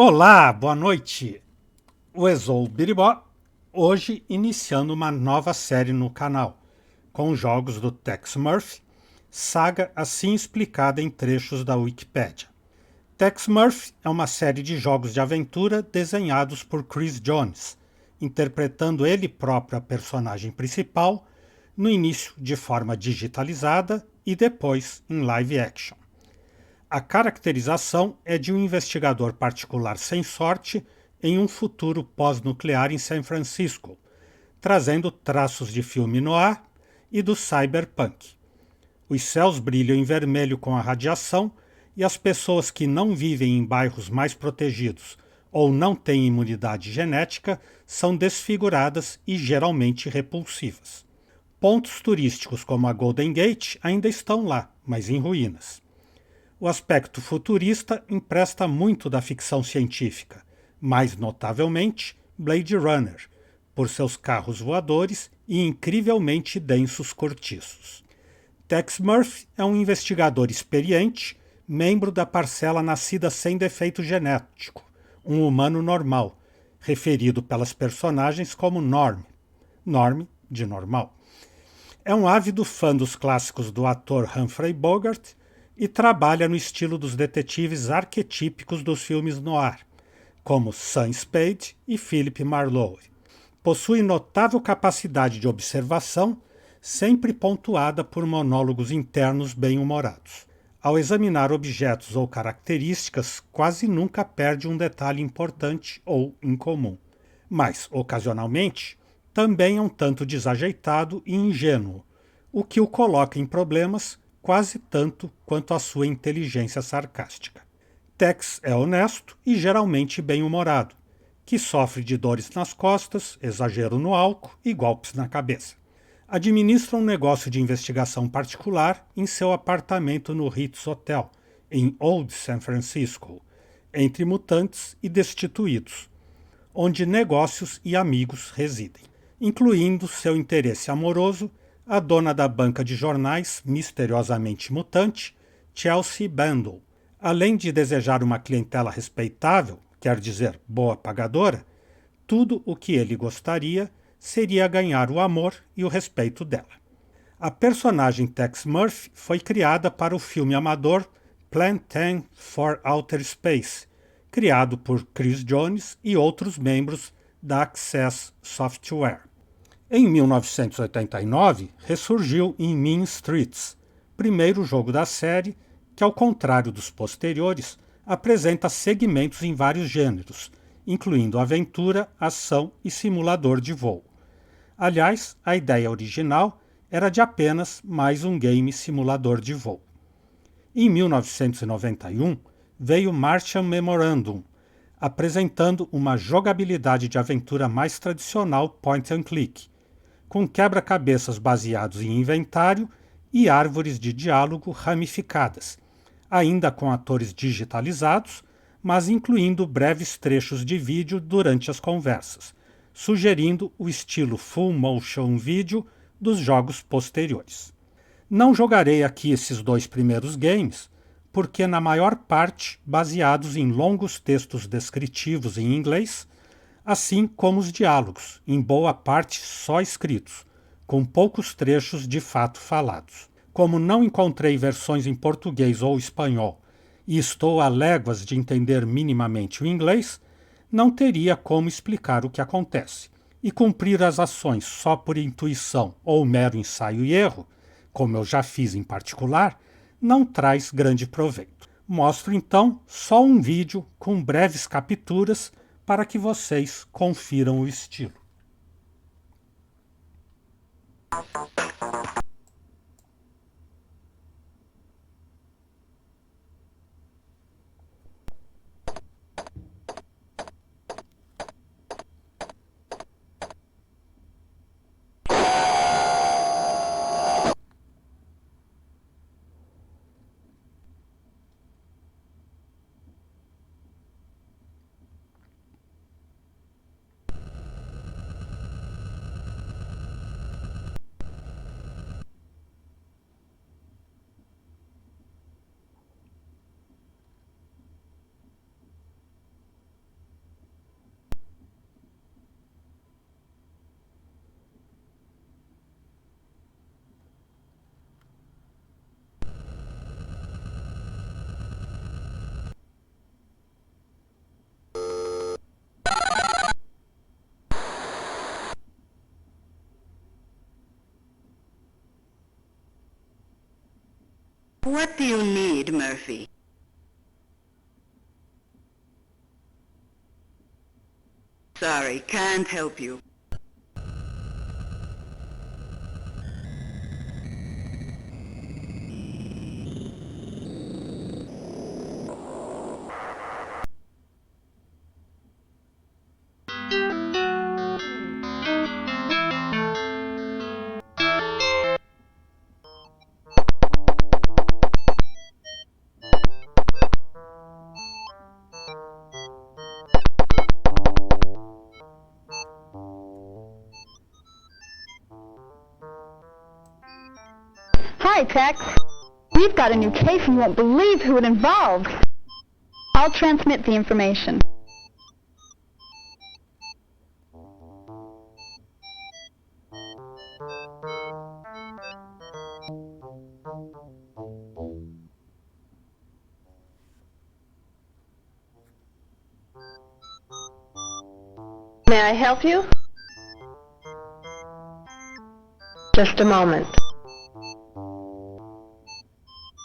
Olá, boa noite. O Sou Biribó, hoje iniciando uma nova série no canal, com jogos do Tex Murphy, saga assim explicada em trechos da Wikipédia. Tex Murphy é uma série de jogos de aventura desenhados por Chris Jones, interpretando ele próprio a personagem principal, no início de forma digitalizada e depois em live action. A caracterização é de um investigador particular sem sorte em um futuro pós-nuclear em São Francisco, trazendo traços de filme noir e do cyberpunk. Os céus brilham em vermelho com a radiação e as pessoas que não vivem em bairros mais protegidos ou não têm imunidade genética são desfiguradas e geralmente repulsivas. Pontos turísticos como a Golden Gate ainda estão lá, mas em ruínas. O aspecto futurista empresta muito da ficção científica, mais notavelmente Blade Runner, por seus carros voadores e incrivelmente densos cortiços. Tex Murphy é um investigador experiente, membro da parcela nascida sem defeito genético, um humano normal, referido pelas personagens como Norm, de normal. É um ávido fã dos clássicos do ator Humphrey Bogart e trabalha no estilo dos detetives arquetípicos dos filmes noir, como Sam Spade e Philip Marlowe. Possui notável capacidade de observação, sempre pontuada por monólogos internos bem-humorados. Ao examinar objetos ou características, quase nunca perde um detalhe importante ou incomum. Mas, ocasionalmente, também é um tanto desajeitado e ingênuo, o que o coloca em problemas quase tanto quanto a sua inteligência sarcástica. Tex é honesto e geralmente bem-humorado, que sofre de dores nas costas, exagero no álcool e golpes na cabeça. Administra um negócio de investigação particular em seu apartamento no Ritz Hotel, em Old San Francisco, entre mutantes e destituídos, onde negócios e amigos residem, incluindo seu interesse amoroso, a dona da banca de jornais, misteriosamente mutante, Chelsea Bandle. Além de desejar uma clientela respeitável, quer dizer, boa pagadora, tudo o que ele gostaria seria ganhar o amor e o respeito dela. A personagem Tex Murphy foi criada para o filme amador Plan 10 for Outer Space, criado por Chris Jones e outros membros da Access Software. Em 1989, ressurgiu em Mean Streets, primeiro jogo da série que, ao contrário dos posteriores, apresenta segmentos em vários gêneros, incluindo aventura, ação e simulador de voo. Aliás, a ideia original era de apenas mais um game simulador de voo. Em 1991, veio Martian Memorandum, apresentando uma jogabilidade de aventura mais tradicional point and click, com quebra-cabeças baseados em inventário e árvores de diálogo ramificadas, ainda com atores digitalizados, mas incluindo breves trechos de vídeo durante as conversas, sugerindo o estilo full motion video dos jogos posteriores. Não jogarei aqui esses dois primeiros games, porque na maior parte baseados em longos textos descritivos em inglês, assim como os diálogos, em boa parte só escritos, com poucos trechos de fato falados. Como não encontrei versões em português ou espanhol e estou a léguas de entender minimamente o inglês, não teria como explicar o que acontece. E cumprir as ações só por intuição ou mero ensaio e erro, como eu já fiz em particular, não traz grande proveito. Mostro então só um vídeo com breves capturas para que vocês confiram o estilo. What do you need, Murphy? Sorry, can't help you. Hi, Tex. We've got a new case and you won't believe who it involves. I'll transmit the information. May I help you? Just a moment.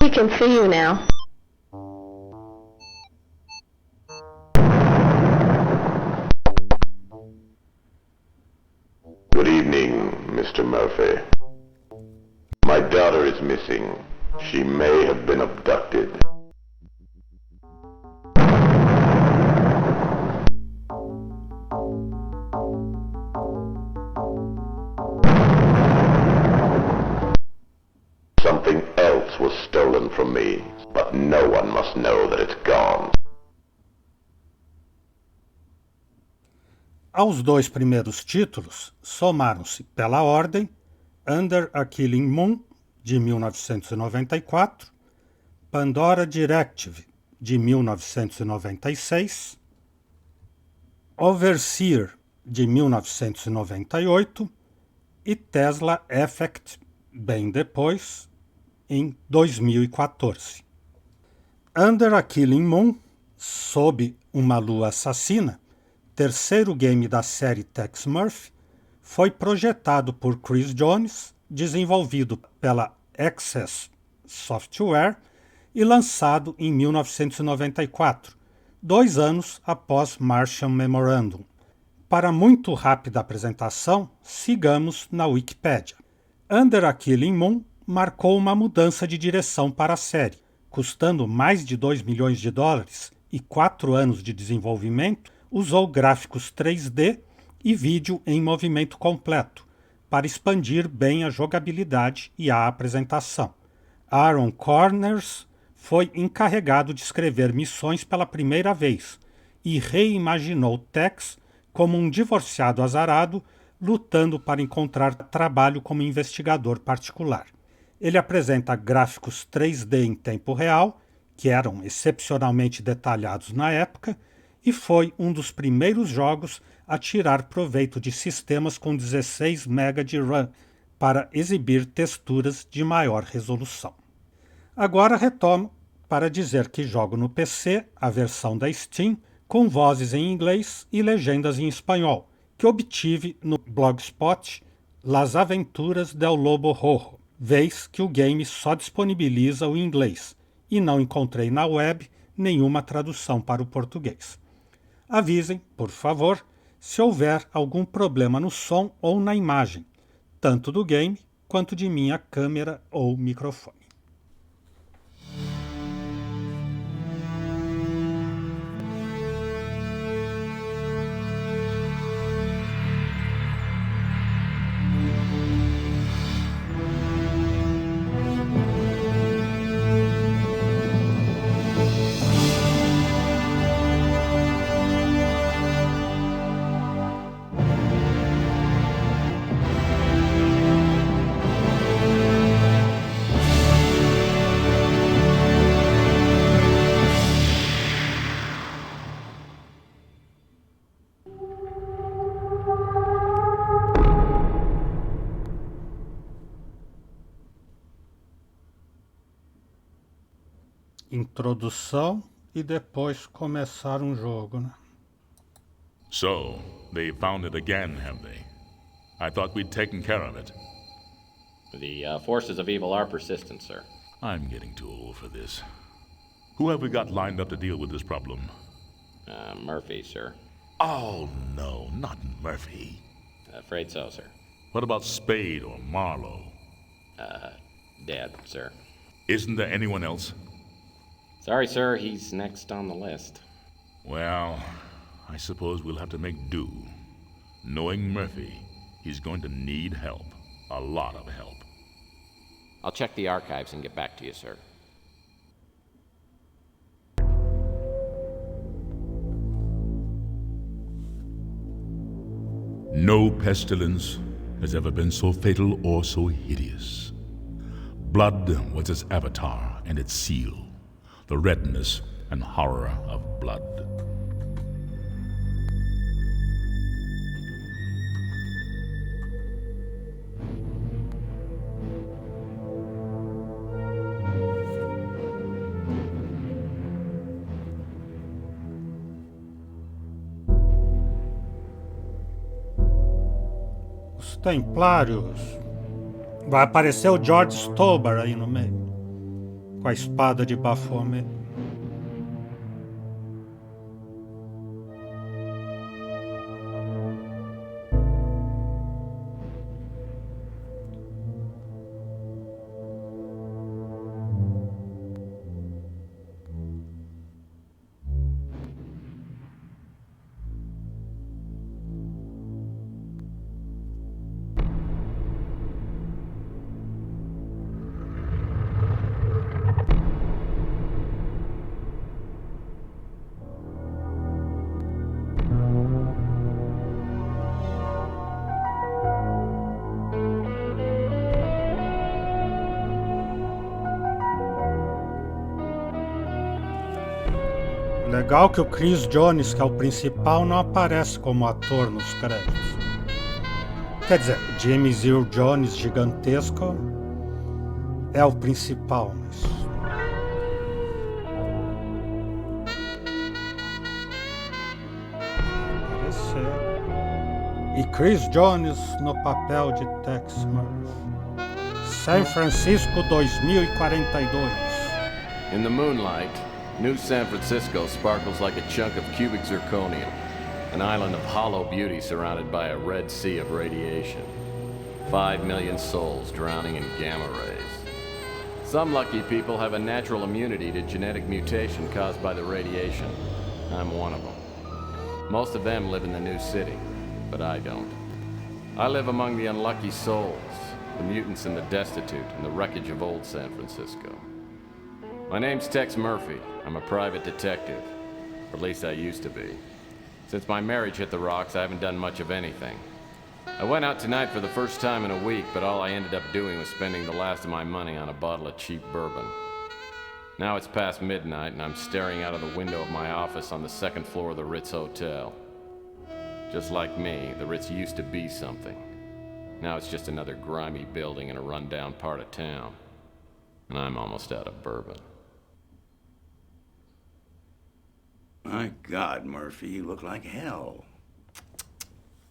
We can see you now. Good evening, Mr. Murphy. My daughter is missing. She may have been abducted. Something else was stolen from me, but no one must know that it's gone. Aos dois primeiros títulos somaram-se, pela ordem, Under a Killing Moon, de 1994, Pandora Directive, de 1996, Overseer, de 1998 e Tesla Effect, bem depois, em 2014. Under a Killing Moon, Sob uma Lua Assassina, terceiro game da série Tex Murphy, foi projetado por Chris Jones, desenvolvido pela Access Software e lançado em 1994, 2 anos após Martian Memorandum. Para muito rápida apresentação, sigamos na Wikipédia. Under a Killing Moon marcou uma mudança de direção para a série, custando mais de 2 milhões de dólares e 4 anos de desenvolvimento, usou gráficos 3D e vídeo em movimento completo, para expandir bem a jogabilidade e a apresentação. Aaron Corners foi encarregado de escrever missões pela primeira vez e reimaginou Tex como um divorciado azarado lutando para encontrar trabalho como investigador particular. Ele apresenta gráficos 3D em tempo real, que eram excepcionalmente detalhados na época, e foi um dos primeiros jogos a tirar proveito de sistemas com 16 MB de RAM para exibir texturas de maior resolução. Agora retomo para dizer que jogo no PC a versão da Steam com vozes em inglês e legendas em espanhol, que obtive no blogspot Las Aventuras del Lobo Rojo, vez que o game só disponibiliza o inglês, e não encontrei na web nenhuma tradução para o português. Avisem, por favor, se houver algum problema no som ou na imagem, tanto do game quanto de minha câmera ou microfone. Introdução e depois começar um jogo, né? So, they found it again, have they? I thought we'd taken care of it. The forces of evil are persistent, sir. I'm getting too old for this. Who have we got lined up to deal with this problem? Murphy, sir. Oh, no, not Murphy. Afraid so, sir. What about Spade or Marlowe? Dead, sir. Isn't there anyone else? Sorry, sir, he's next on the list. Well, I suppose we'll have to make do. Knowing Murphy, he's going to need help. A lot of help. I'll check the archives and get back to you, sir. No pestilence has ever been so fatal or so hideous. Blood was its avatar and its seal, the redness and horror of blood. Os Templários. Vai aparecer o George Stober aí no meio, com a espada de Baphomet. Legal que o Chris Jones, que é o principal, não aparece como ator nos créditos. Quer dizer, James Earl Jones gigantesco é o principal, mas... aparecer. E Chris Jones no papel de Tex Murphy. San Francisco 2042. In the moonlight, New San Francisco sparkles like a chunk of cubic zirconium, an island of hollow beauty surrounded by a red sea of radiation. 5 million souls drowning in gamma rays. Some lucky people have a natural immunity to genetic mutation caused by the radiation. I'm one of them. Most of them live in the new city, but I don't. I live among the unlucky souls, the mutants and the destitute, and the wreckage of old San Francisco. My name's Tex Murphy. I'm a private detective. Or at least I used to be. Since my marriage hit the rocks, I haven't done much of anything. I went out tonight for the first time in a week, but all I ended up doing was spending the last of my money on a bottle of cheap bourbon. Now it's past midnight, and I'm staring out of the window of my office on the second floor of the Ritz Hotel. Just like me, the Ritz used to be something. Now it's just another grimy building in a rundown part of town. And I'm almost out of bourbon. My God, Murphy, you look like hell.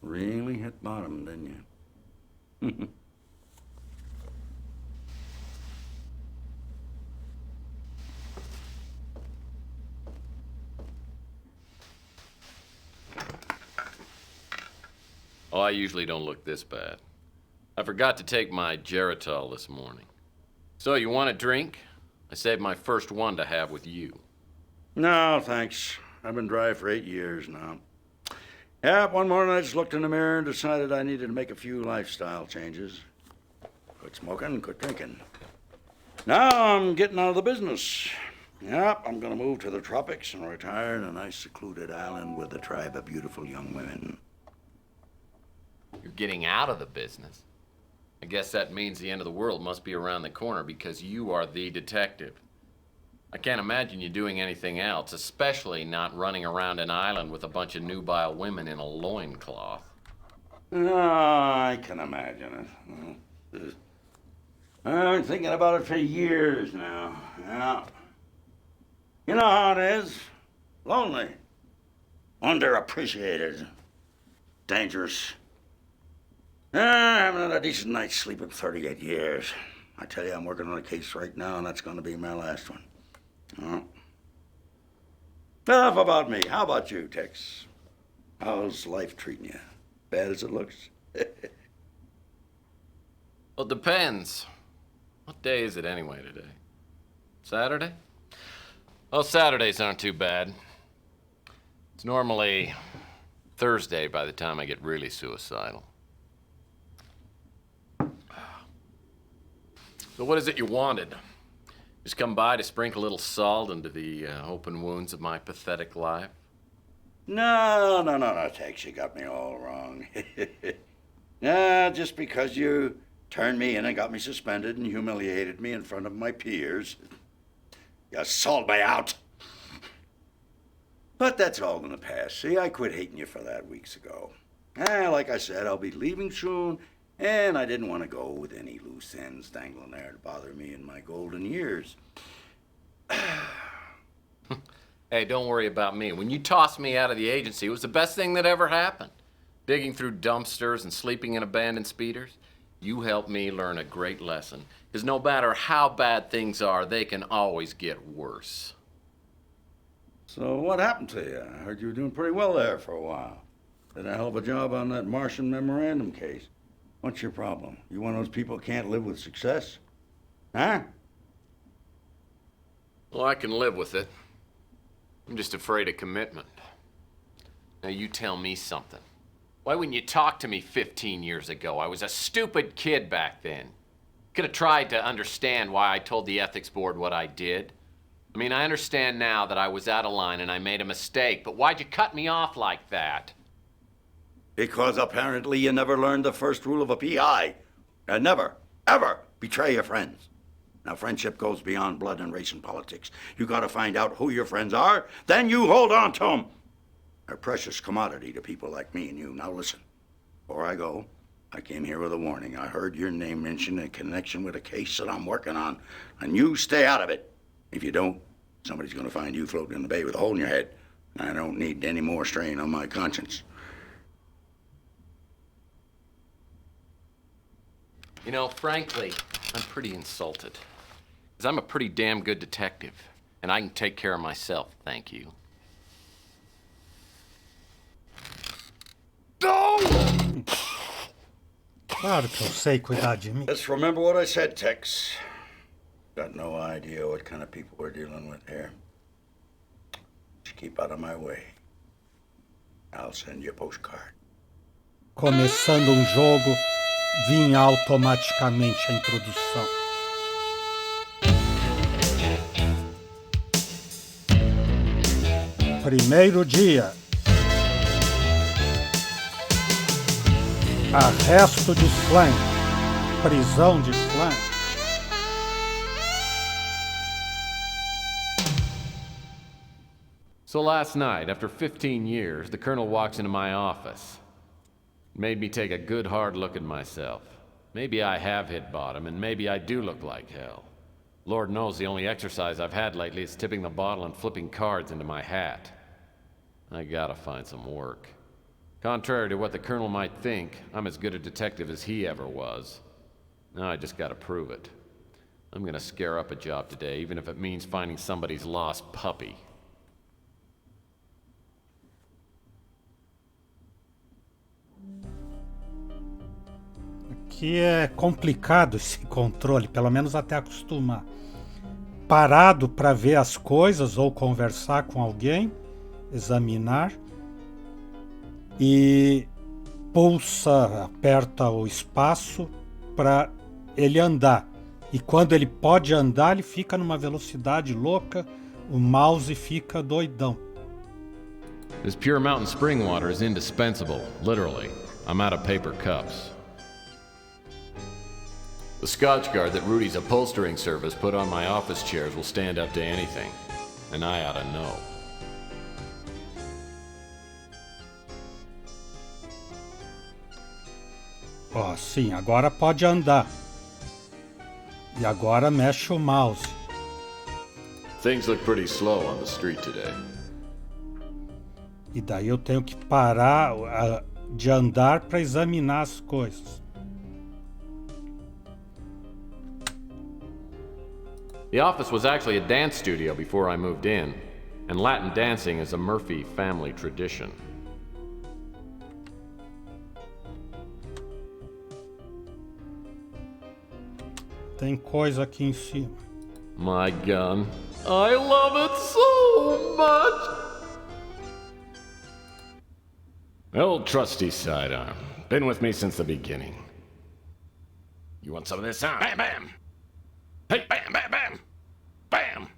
Really hit bottom, didn't you? Oh, I usually don't look this bad. I forgot to take my Geritol this morning. So, you want a drink? I saved my first one to have with you. No, thanks. I've been dry for 8 years now. Yeah, one morning I just looked in the mirror and decided I needed to make a few lifestyle changes. Quit smoking, quit drinking. Now I'm getting out of the business. Yep, I'm gonna move to the tropics and retire in a nice secluded island with a tribe of beautiful young women. You're getting out of the business? I guess that means the end of the world must be around the corner because you are the detective. I can't imagine you doing anything else, especially not running around an island with a bunch of nubile women in a loincloth. Oh, I can imagine it. I've been thinking about it for years now. Yeah. You know how it is. Lonely. Underappreciated. Dangerous. I haven't had a decent night's sleep in 38 years. I tell you, I'm working on a case right now, and that's going to be my last one. Enough about me. How about you, Tex? How's life treating you? Bad as it looks? Well, it depends. What day is it anyway today? Saturday? Well, Saturdays aren't too bad. It's normally Thursday by the time I get really suicidal. So what is it you wanted? Just come by to sprinkle a little salt into the open wounds of my pathetic life? No, Tex, you got me all wrong. Nah, just because you turned me in and got me suspended and humiliated me in front of my peers, you sold me out. But that's all in the past. See, I quit hating you for that weeks ago. Like I said, I'll be leaving soon, and I didn't want to go with any loose ends dangling there to bother me in my golden years. Hey, don't worry about me. When you tossed me out of the agency, it was the best thing that ever happened. Digging through dumpsters and sleeping in abandoned speeders, you helped me learn a great lesson. Because no matter how bad things are, they can always get worse. So what happened to you? I heard you were doing pretty well there for a while. Did a hell of a job on that Martian memorandum case. What's your problem? You one of those people who can't live with success? Huh? Well, I can live with it. I'm just afraid of commitment. Now you tell me something. Why wouldn't you talk to me 15 years ago? I was a stupid kid back then. Could have tried to understand why I told the ethics board what I did. I mean, I understand now that I was out of line and I made a mistake, but why'd you cut me off like that? Because apparently you never learned the first rule of a PI. Never, ever betray your friends. Now, friendship goes beyond blood and race and politics. You gotta find out who your friends are, then you hold on to them. They're a precious commodity to people like me and you. Now listen, before I go, I came here with a warning. I heard your name mentioned in connection with a case that I'm working on, and you stay out of it. If you don't, somebody's gonna find you floating in the bay with a hole in your head. I don't need any more strain on my conscience. You know, frankly, I'm pretty insulted. Because I'm a pretty damn good detective, and I can take care of myself, thank you. Claro que eu sei cuidar de mim. Just remember what I said, Tex. Got no idea what kind of people we're dealing with here. Just keep out of my way. I'll send you a postcard. Começando um jogo, vinha automaticamente a introdução. Primeiro dia. Arresto de Flynn. Prisão de Flynn. So last night, after 15 years, the colonel walks into my office. It made me take a good hard look at myself. Maybe I have hit bottom, and maybe I do look like hell. Lord knows the only exercise I've had lately is tipping the bottle and flipping cards into my hat. I gotta find some work. Contrary to what the colonel might think, I'm as good a detective as he ever was. Now I just gotta prove it. I'm gonna scare up a job today, even if it means finding somebody's lost puppy. Aqui é complicado esse controle, pelo menos até acostumar. Parado para ver as coisas ou conversar com alguém, examinar. E pulsa, aperta o espaço para ele andar. E quando ele pode andar, ele fica numa velocidade louca, o mouse fica doidão. This pure mountain spring water is indispensable, literally. I'm out of paper cups. The Scotch guard that Rudy's upholstering service put on my office chairs will stand up to anything, and I ought to know. Ó, sim, agora pode andar. E agora mexe o mouse. Things look pretty slow on the street today. E daí eu tenho que parar de andar para examinar as coisas. The office was actually a dance studio before I moved in, and Latin dancing is a Murphy family tradition. Tem coisa aqui em cima. My gun. I love it so much! Old trusty sidearm. Been with me since the beginning. You want some of this, huh? Bam, bam! Hey, bam, bam, bam! Bam!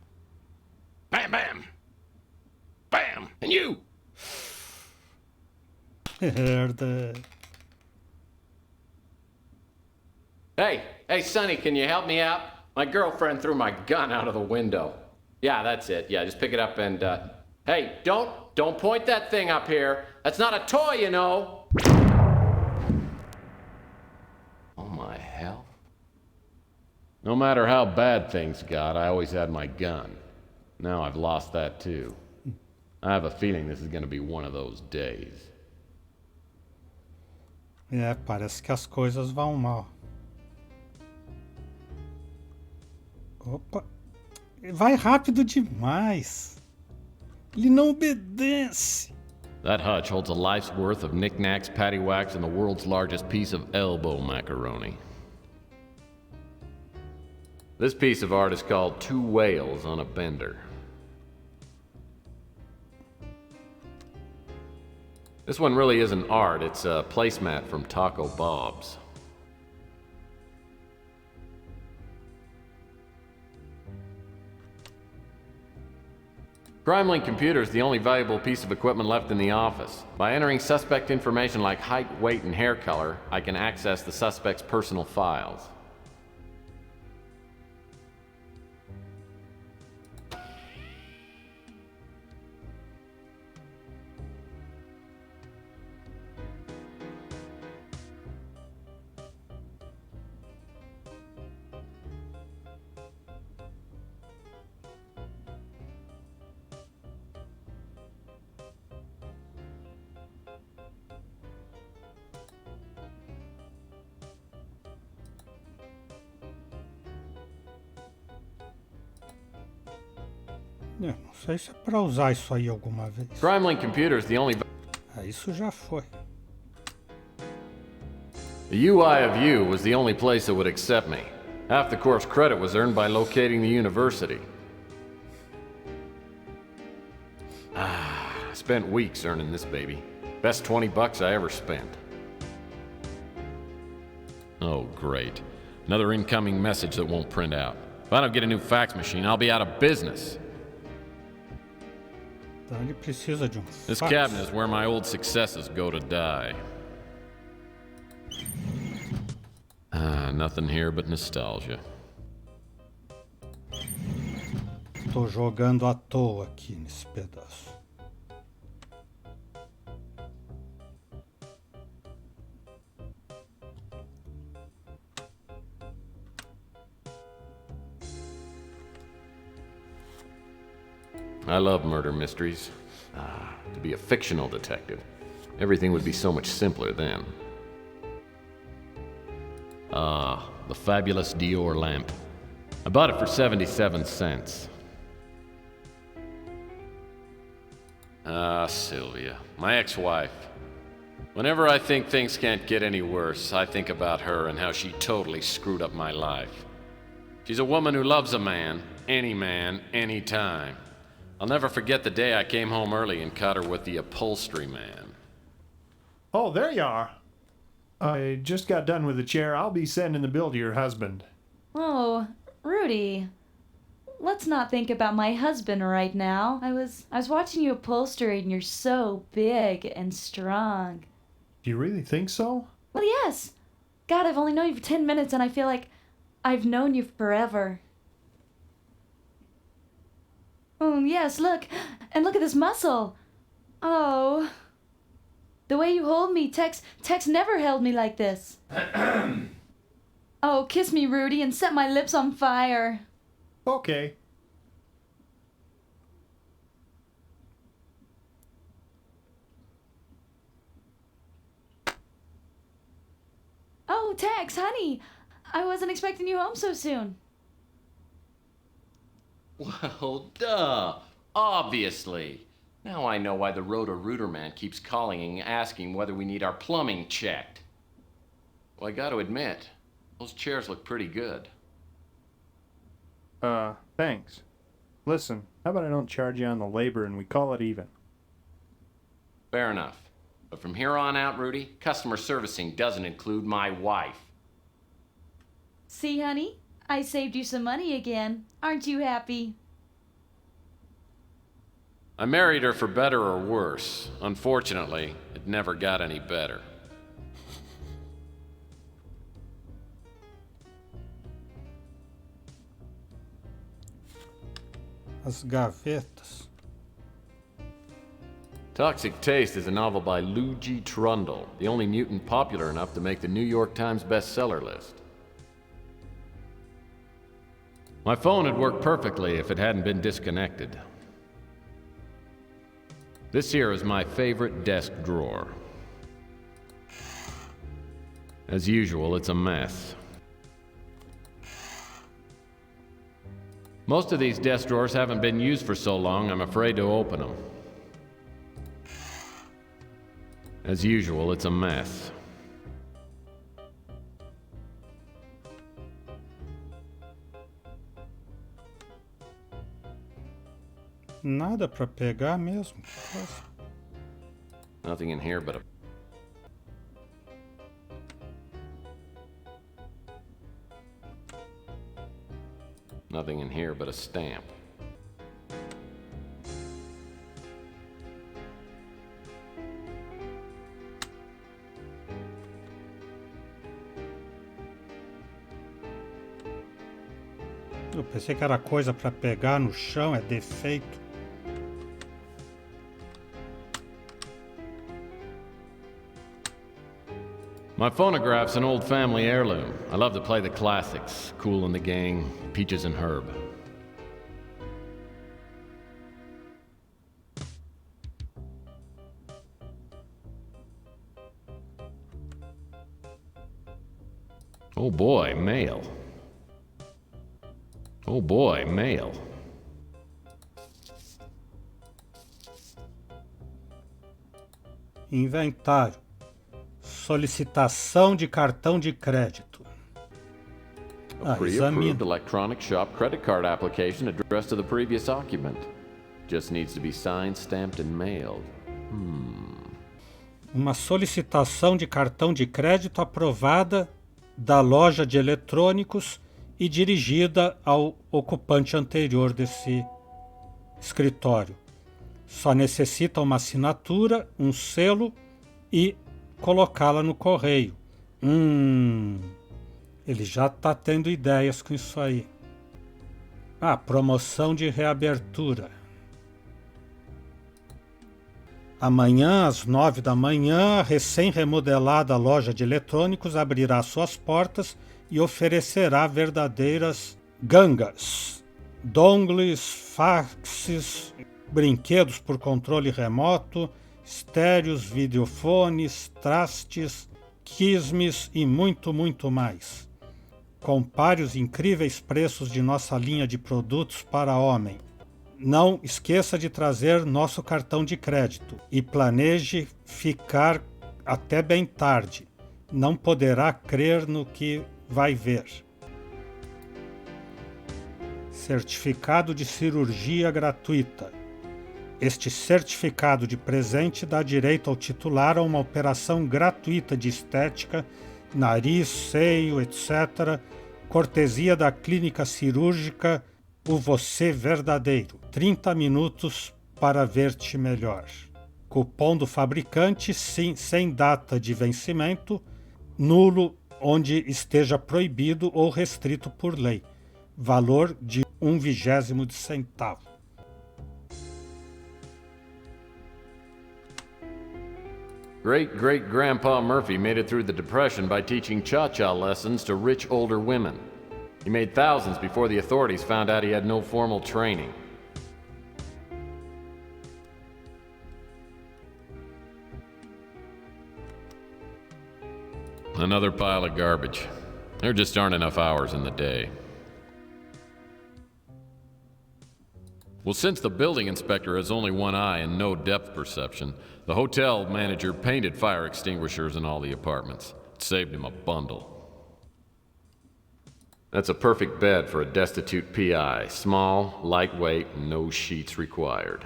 Bam, bam! Bam! And you! Merda. Hey, Sonny, can you help me out? My girlfriend threw my gun out of the window. Yeah, that's it. Yeah, just pick it up and, Hey, don't point that thing up here. That's not a toy, you know. Oh, my hell. No matter how bad things got, I always had my gun. Now I've lost that, too. I have a feeling this is going to be one of those days. É, parece que as coisas vão mal. Opa. Vai rápido demais. Ele não obedece. That hutch holds a life's worth of knickknacks, paddywhacks, and the world's largest piece of elbow macaroni. This piece of art is called Two Whales on a Bender. This one really isn't art, it's a placemat from Taco Bob's. CrimeLink Computer is the only valuable piece of equipment left in the office. By entering suspect information like height, weight, and hair color, I can access the suspect's personal files. Eu não sei se é pra usar isso aí alguma vez. CrimeLink Computer is the only... Isso já foi. The UI of U was the only place that would accept me. Half the course credit was earned by locating the university. I spent weeks earning this baby. Best $20 I ever spent. Oh, great. Another incoming message that won't print out. If I don't get a new fax machine, I'll be out of business. Então ele precisa de This fax. cabinet is where my old successes go to die. Nothing here but nostalgia. Tô jogando à toa aqui nesse pedaço. I love murder mysteries. To be a fictional detective, everything would be so much simpler then. The fabulous Dior lamp. I bought it for 77 cents. Sylvia, my ex-wife. Whenever I think things can't get any worse, I think about her and how she totally screwed up my life. She's a woman who loves a man, any time. I'll never forget the day I came home early and caught her with the upholstery man. Oh, there you are. I just got done with the chair. I'll be sending the bill to your husband. Oh, Rudy. Let's not think about my husband right now. I was watching you upholster and you're so big and strong. Do you really think so? Well, yes. God, I've only known you for 10 minutes and I feel like I've known you forever. Oh, yes, look. And look at this muscle. Oh. The way you hold me, Tex never held me like this. Oh, kiss me, Rudy, and set my lips on fire. Okay. Oh, Tex, honey. I wasn't expecting you home so soon. Well, duh. Obviously. Now I know why the Roto-Rooter man keeps calling and asking whether we need our plumbing checked. Well, I gotta admit, those chairs look pretty good. Thanks. Listen, how about I don't charge you on the labor and we call it even? Fair enough. But from here on out, Rudy, customer servicing doesn't include my wife. See, honey? I saved you some money again. Aren't you happy? I married her for better or worse. Unfortunately, it never got any better. As gavetas. Toxic Taste is a novel by Lou G. Trundle, the only mutant popular enough to make the New York Times bestseller list. My phone had worked perfectly if it hadn't been disconnected. This here is my favorite desk drawer. As usual, it's a mess. Most of these desk drawers haven't been used for so long, I'm afraid to open them. As usual, it's a mess. Nada pra pegar mesmo. Nothing in here but a... Nothing in here but a stamp. Eu pensei que era coisa pra pegar no chão, é defeito. My phonograph's an old family heirloom. I love to play the classics. Kool and the Gang, Peaches and Herb. Oh boy, mail. Oh boy, mail. Inventário. Solicitação de cartão de crédito. A pre-approved electronic shop credit card application addressed to the previous occupant. Just needs to be signed, stamped, and mailed. Uma solicitação de cartão de crédito aprovada da loja de eletrônicos e dirigida ao ocupante anterior desse escritório. Só necessita uma assinatura, um selo e colocá-la no correio. Ele já está tendo ideias com isso aí. Promoção de reabertura. Amanhã, às 9 da manhã, a recém-remodelada loja de eletrônicos abrirá suas portas e oferecerá verdadeiras gangas, dongles, faxes, brinquedos por controle remoto, estéreos, videofones, trastes, quismes e muito, muito mais. Compare os incríveis preços de nossa linha de produtos para homem. Não esqueça de trazer nosso cartão de crédito e planeje ficar até bem tarde. Não poderá crer no que vai ver. Certificado de cirurgia gratuita. Este certificado de presente dá direito ao titular a uma operação gratuita de estética, nariz, seio, etc., cortesia da clínica cirúrgica O Você Verdadeiro. 30 minutos para ver-te melhor. Cupom do fabricante, sim, sem data de vencimento, nulo onde esteja proibido ou restrito por lei. Valor de 1/20 de centavo. Great-great-grandpa Murphy made it through the Depression by teaching cha-cha lessons to rich older women. He made thousands before the authorities found out he had no formal training. Another pile of garbage. There just aren't enough hours in the day. Well, since the building inspector has only one eye and no depth perception, the hotel manager painted fire extinguishers in all the apartments. It saved him a bundle. That's a perfect bed for a destitute PI. Small, lightweight, no sheets required.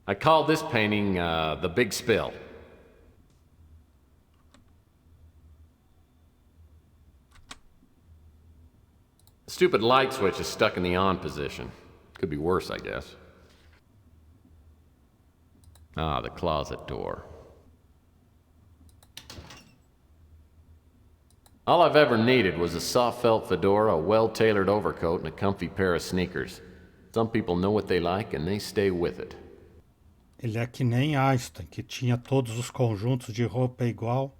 I call this painting, The Big Spill. The stupid light switch is stuck in the on position. Could be worse, I guess. Ah, the closet door. All I've ever needed was a soft felt fedora, a well-tailored overcoat, and a comfy pair of sneakers. Some people know what they like and they stay with it. Ele é que nem Einstein, que tinha todos os conjuntos de roupa igual.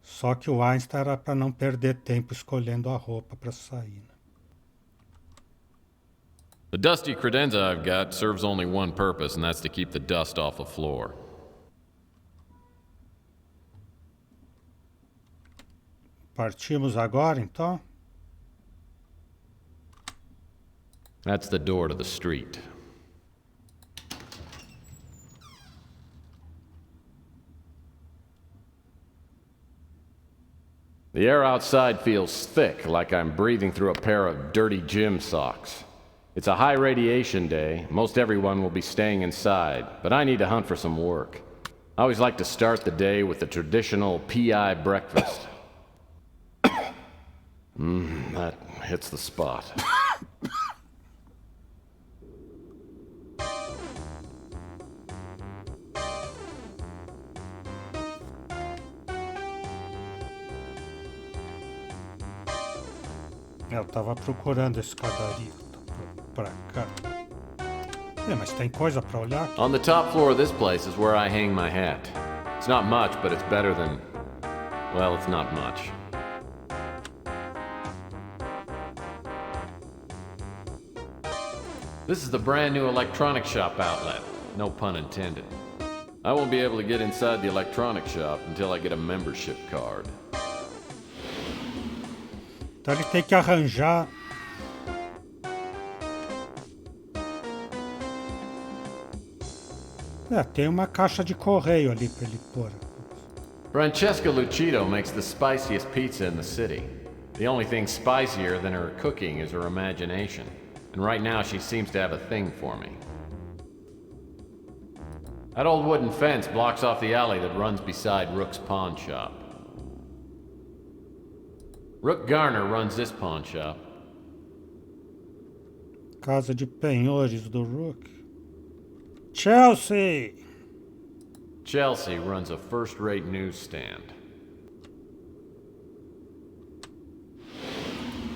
Só que o Einstein era para não perder tempo escolhendo a roupa para sair. Né? The dusty credenza I've got serves only one purpose, and that's to keep the dust off the floor. Partimos agora, então? That's the door to the street. The air outside feels thick, like I'm breathing through a pair of dirty gym socks. It's a high radiation day. Most everyone will be staying inside, but I need to hunt for some work. I always like to start the day with the traditional PI breakfast. That hits the spot. Eu tava procurando a escadaria pra cá. É, mas tem coisa pra olhar? On the top floor of this place is where I hang my hat. It's not much, but it's better than... well, it's not much. This is the brand new electronic shop outlet. No pun intended. I won't be able to get inside the electronic shop until I get a membership card. Então ele tem que arranjar... É, tem uma caixa de correio ali pra ele pôr. Francesca Lucido makes the spiciest pizza in the city. The only thing spicier than her cooking is her imagination. And right now she seems to have a thing for me. That old wooden fence blocks off the alley that runs beside Rook's pawn shop. Rook Garner runs this pawn shop. Casa de penhores do Rook. Chelsea! Chelsea runs a first-rate newsstand.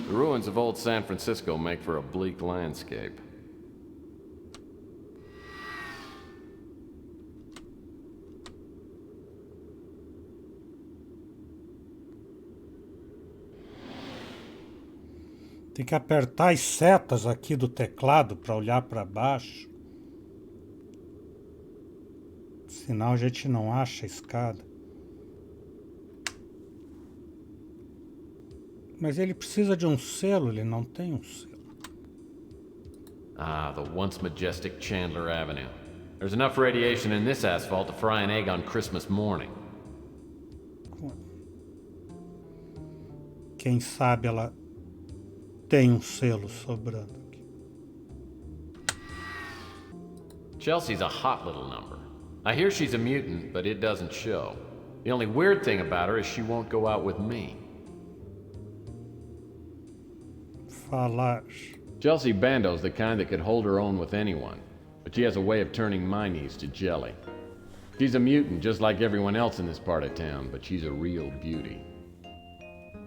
The ruins of old San Francisco make for a bleak landscape. Tem que apertar as setas aqui do teclado para olhar para baixo. Senão a gente não acha a escada. Mas ele precisa de um selo, ele não tem um selo. Ah, the once majestic Chandler Avenue. There's enough radiation in this asphalt to fry an egg on Christmas morning. Quem sabe ela tem um selo sobrando aqui. Chelsea's a hot little number. I hear she's a mutant, but it doesn't show. The only weird thing about her is she won't go out with me. Falar. Chelsea Bando's the kind that could hold her own with anyone, but she has a way of turning my knees to jelly. She's a mutant just like everyone else in this part of town, but she's a real beauty.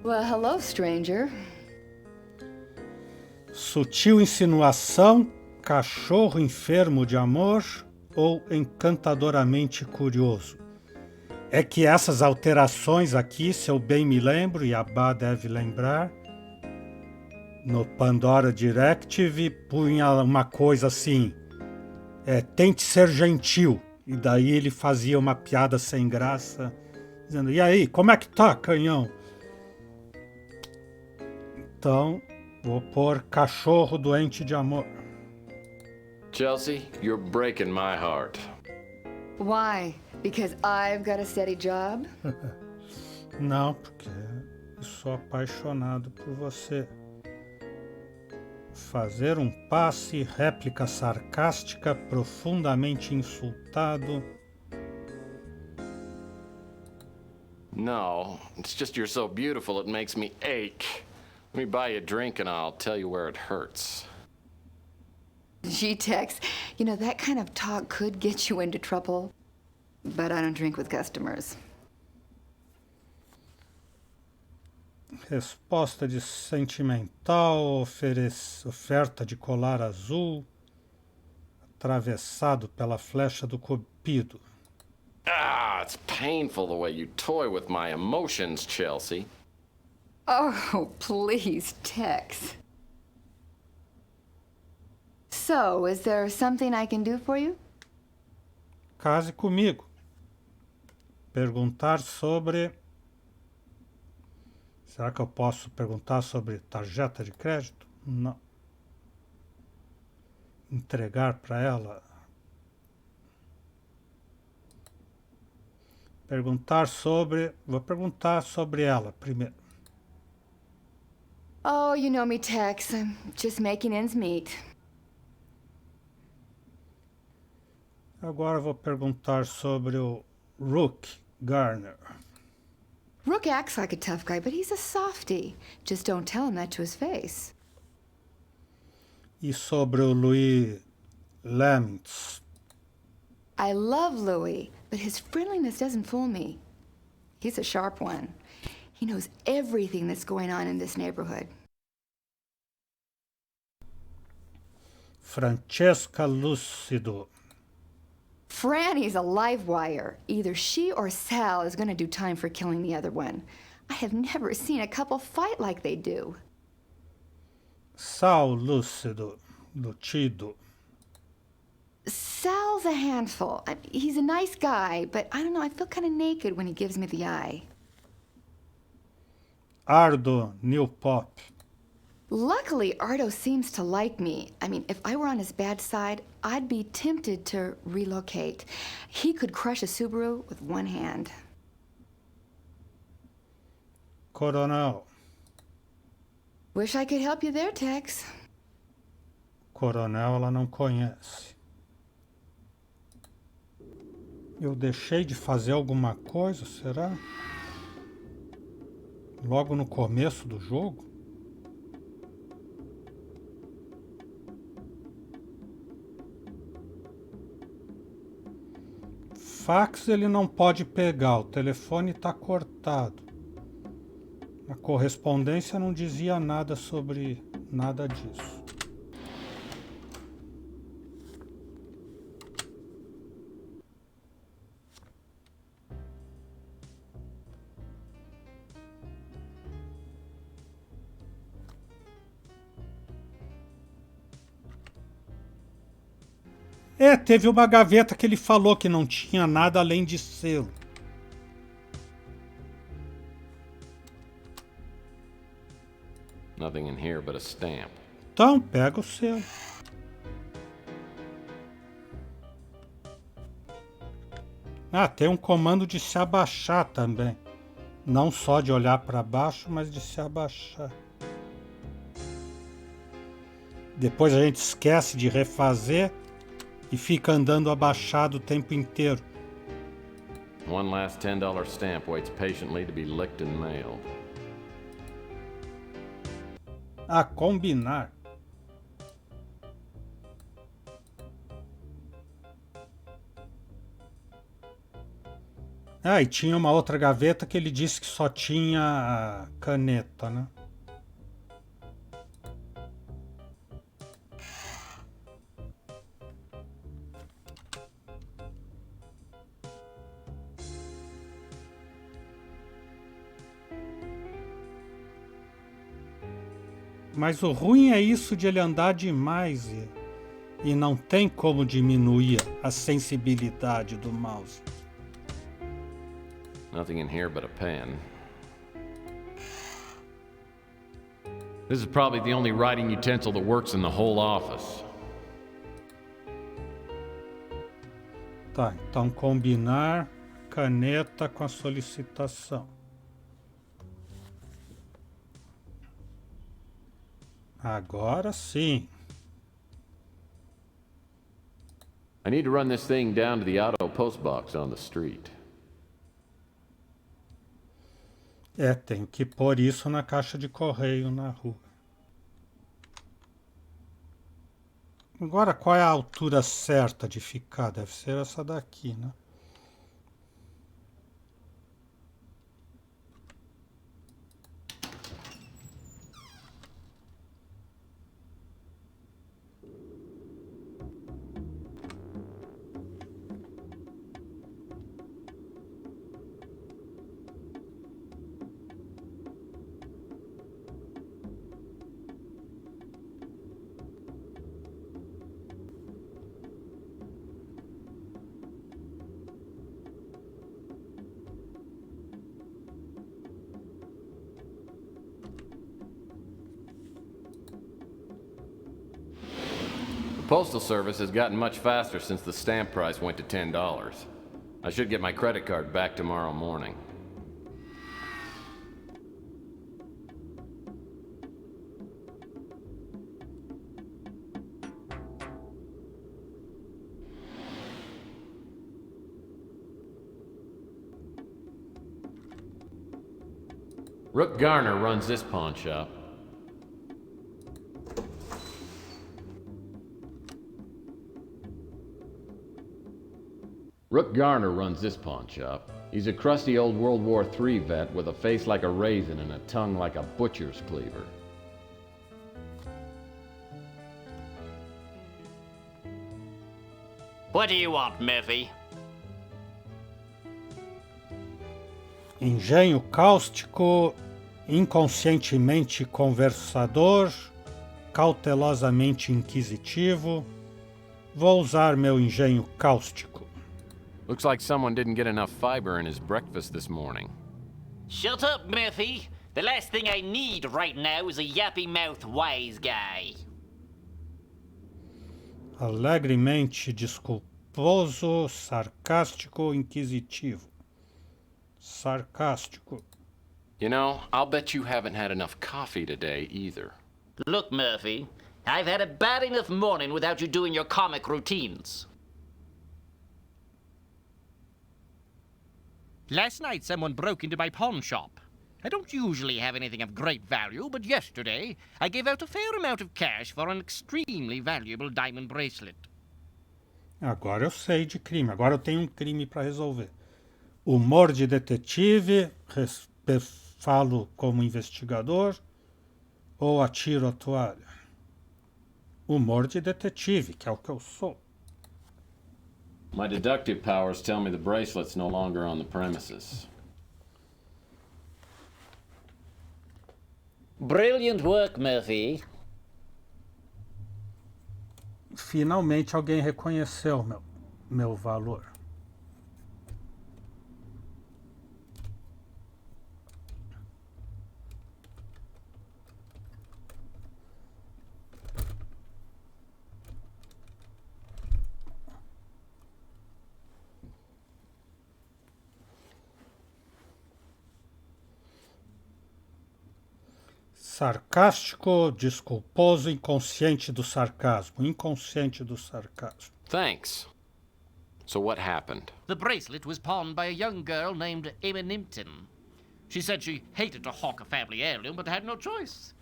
Well, hello, stranger. Sutil insinuação, cachorro enfermo de amor ou encantadoramente curioso? É que essas alterações aqui, se eu bem me lembro, e a Bá deve lembrar, no Pandora Directive punha uma coisa assim, tente ser gentil, e daí ele fazia uma piada sem graça, dizendo, e aí, como é que tá, canhão? Então, Vou pôr cachorro doente de amor. Chelsea, you're breaking my heart. Why? Because I've got a steady job? Não, porque eu sou apaixonado por você. Fazer um passe, réplica sarcástica, profundamente insultado. No, it's just you're so beautiful it makes me ache. Let me buy you a drink and I'll tell you where it hurts. Gee, Tex, you know, that kind of talk could get you into trouble. But I don't drink with customers. Resposta de sentimental, oferta de colar azul, atravessado pela flecha do cupido. Ah, it's painful the way you toy with my emotions, Chelsea. Oh, please, Tex. So, is there something I can do for you? Case comigo. Perguntar sobre... Será que eu posso perguntar sobre tarjeta de crédito? Não. Entregar para ela. Perguntar sobre... Vou perguntar sobre ela primeiro. Oh, you know me, Tex. I'm just making ends meet. Agora vou perguntar sobre o Rook Garner. Rook acts like a tough guy, but he's a softie. Just don't tell him that to his face. E sobre o Louis Laments. I love Louis, but his friendliness doesn't fool me. He's a sharp one. He knows everything that's going on in this neighborhood. Francesca Lucido. Franny's a live wire. Either she or Sal is going to do time for killing the other one. I have never seen a couple fight like they do. Sal Lucido. Lucido. Sal's a handful. He's a nice guy, but I don't know, I feel kind of naked when he gives me the eye. Ardo New Pop. Luckily, Ardo seems to like me. I mean, if I were on his bad side, I'd be tempted to relocate. He could crush a Subaru with one hand. Coronel. Wish I could help you there, Tex. Coronel ela não conhece. Eu deixei de fazer alguma coisa, será? Logo no começo do jogo? Fax ele não pode pegar, o telefone está cortado. A correspondência não dizia nada sobre nada disso. Teve uma gaveta que ele falou que não tinha nada além de selo. Nothing in here but a stamp. Então, pega o selo. Ah, tem um comando de se abaixar também. Não só de olhar para baixo, mas de se abaixar. Depois a gente esquece de refazer e fica andando abaixado o tempo inteiro. One last $10 stamp waits patiently to be licked and mailed. Ah, combinar. Ah, e tinha uma outra gaveta que ele disse que só tinha caneta, né? Mas o ruim é isso de ele andar demais e não tem como diminuir a sensibilidade do mouse. Nothing in here but a pen. This is probably the only writing utensil that works in the whole office. Tá, então combinar caneta com a solicitação. Agora sim. I need to run this thing down to the auto post box on the street. Tenho que pôr isso na caixa de correio na rua. Agora, qual é a altura certa de ficar? Deve ser essa daqui, né? The Postal Service has gotten much faster since the stamp price went to $10. I should get my credit card back tomorrow morning. Rook Garner runs this pawn shop. Rook Garner runs this pawn shop. He's a crusty old World War III vet with a face like a raisin and a tongue like a butcher's cleaver. What do you want, Murphy? Engenho cáustico, inconscientemente conversador, cautelosamente inquisitivo. Vou usar meu engenho cáustico. Looks like someone didn't get enough fiber in his breakfast this morning. Shut up, Murphy. The last thing I need right now is a yappy-mouthed wise guy. Alegremente desculposo, sarcástico, inquisitivo. Sarcástico. You know, I'll bet you haven't had enough coffee today either. Look, Murphy, I've had a bad enough morning without you doing your comic routines. Last night someone broke into my pawn shop. I don't usually have anything of great value, but yesterday I gave out a fair amount of cash for an extremely valuable diamond bracelet. Agora eu sei de crime. Agora eu tenho um crime para resolver. Humor de detetive, falo como investigador ou atiro a toalha? Humor de detetive, que é o que eu sou. My deductive powers tell me the bracelet's no longer on the premises. Brilliant work, Murphy. Finalmente alguém reconheceu meu valor. Sarcástico, desculposo, inconsciente do sarcasmo. Inconsciente do sarcasmo. Thanks. So what happened? The bracelet was pawned by a young girl named Emma Nimpton. She said she hated to hawk a family heirloom, but had no choice.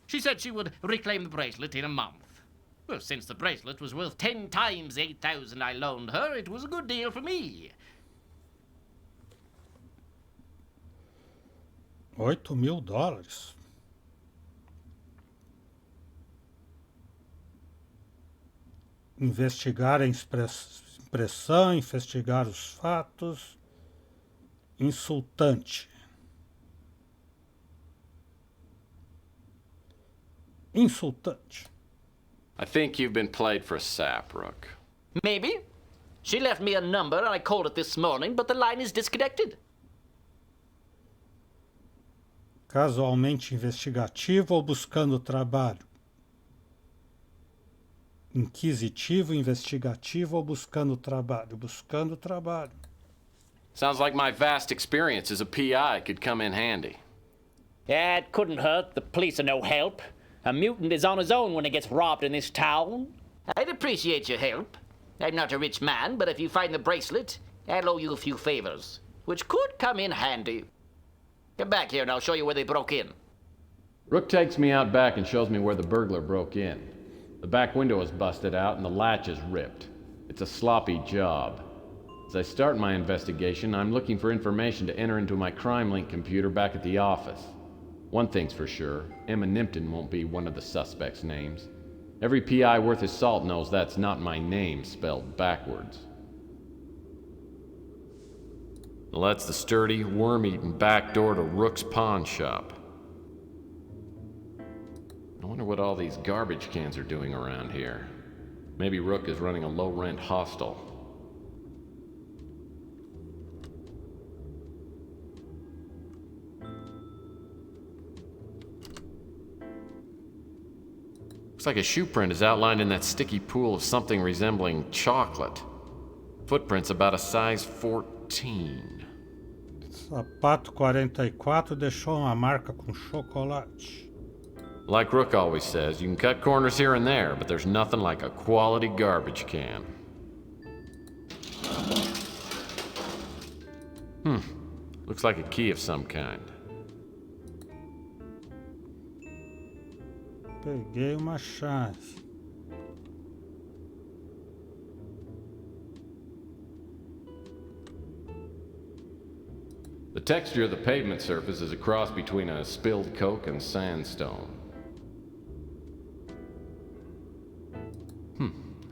She said she would reclaim the bracelet in a month. Well, since the bracelet was worth 10 times the $8,000 I loaned her, it was a good deal for me. $8.000. Investigar a expressão, investigar os fatos. Insultante. Insultante. I think you've been played for a sap, Rook. Maybe. She left me a number and I called it this morning, but the line is disconnected. Casualmente investigativo ou buscando trabalho? Inquisitivo, investigativo ou buscando trabalho? Buscando trabalho. Sounds like my vast experience as a PI could come in handy. Yeah, it couldn't hurt. The police are no help. A mutant is on his own when he gets robbed in this town. I'd appreciate your help. I'm not a rich man, but if you find the bracelet, I'll owe you a few favors, which could come in handy. Come back here and I'll show you where they broke in. Rook takes me out back and shows me where the burglar broke in. The back window is busted out and the latch is ripped. It's a sloppy job. As I start my investigation, I'm looking for information to enter into my crime-link computer back at the office. One thing's for sure, Emma Nimpton won't be one of the suspects' names. Every PI worth his salt knows that's not my name spelled backwards. Well, that's the sturdy, worm-eaten back door to Rook's pawn shop. I wonder what all these garbage cans are doing around here. Maybe Rook is running a low-rent hostel. Looks like a shoe print is outlined in that sticky pool of something resembling chocolate. Footprints about a size 14. Sapato 44 deixou uma marca com chocolate. Like Rook always says, you can cut corners here and there, but there's nothing like a quality garbage can. Looks like a key of some kind. Peguei uma chave. The texture of the pavement surface is a cross between a spilled Coke and sandstone.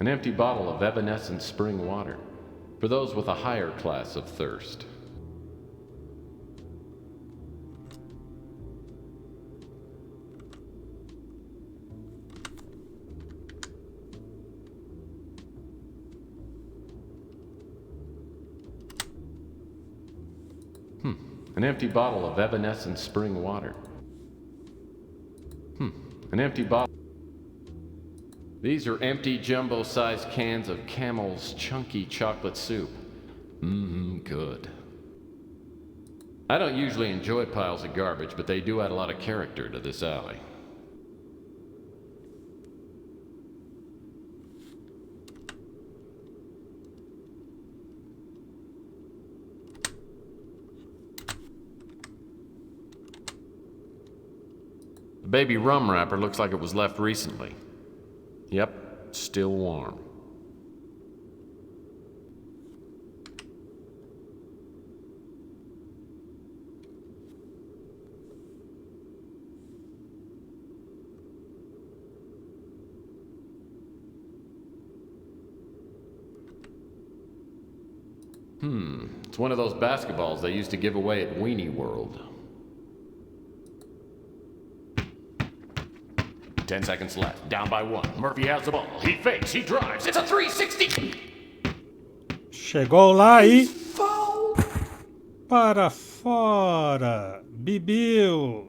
An empty bottle of evanescent spring water, for those with a higher class of thirst. An empty bottle of evanescent spring water. An empty bottle. These are empty jumbo-sized cans of Camel's chunky chocolate soup. Good. I don't usually enjoy piles of garbage, but they do add a lot of character to this alley. The baby rum wrapper looks like it was left recently. Yep, still warm. It's one of those basketballs they used to give away at Weenie World. 10 seconds left. Down by 1. Murphy has the ball. He fakes. He drives. It's a 360. Chegou lá e... Para fora. Bibiu.